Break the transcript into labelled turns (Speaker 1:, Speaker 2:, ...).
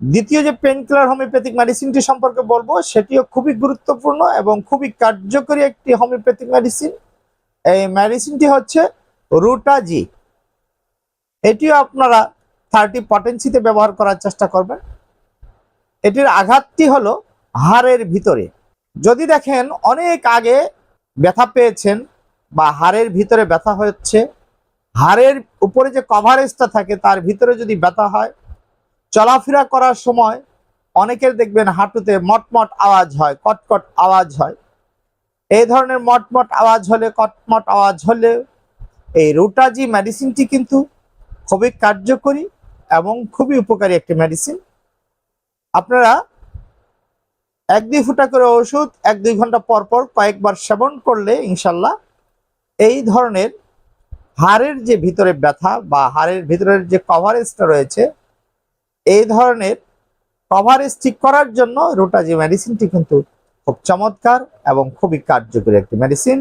Speaker 1: দ্বিতীয় যে pain killer homeopathic মেডিসিনটি সম্পর্কে বলবো, সেটিও খুবই গুরুত্বপূর্ণ এবং খুবই কার্যকরী একটি হোমিওপ্যাথিক মেডিসিন। এই মেডিসিনটি হচ্ছে রুটাজি। এটিও আপনারা 30 পটেন্সিতে ব্যবহার করার চেষ্টা করবেন। এটির আঘাতটি হলো হাড়ের ভিতরে। যদি দেখেন অনেক আগে ব্যথা পেয়েছেন বা হাড়ের ভিতরে ব্যথা হচ্ছে, হাড়ের উপরে যে কভারেজটা থাকে তার ভিতরে যদি ব্যথা হয়, চলাফেরা করার সময় অনেকের দেখবেন হাঁটুতে মটমট আওয়াজ হয়, কটকট আওয়াজ হয়। এই ধরনের মটমট আওয়াজ হলে, কটমট আওয়াজ হলে এই রুটাজি মেডিসিনটি কিন্তু খুবই কার্যকরী এবং খুবই উপকারী একটি মেডিসিন। আপনারা 1-2 ফুটা করে ওষুধ 1-2 ঘন্টা পর পর কয়েকবার সেবন করলে ইনশাল্লাহ এই ধরনের হাড়ের যে ভিতরে ব্যথা বা হাড়ের ভিতরের যে কভারেজটা রয়েছে, এই ধরনের কভারেজ ঠিক করার জন্য রুটাজি মেডিসিনটি কিন্তু খুব চমৎকার এবং খুবই কার্যকরী একটি মেডিসিন।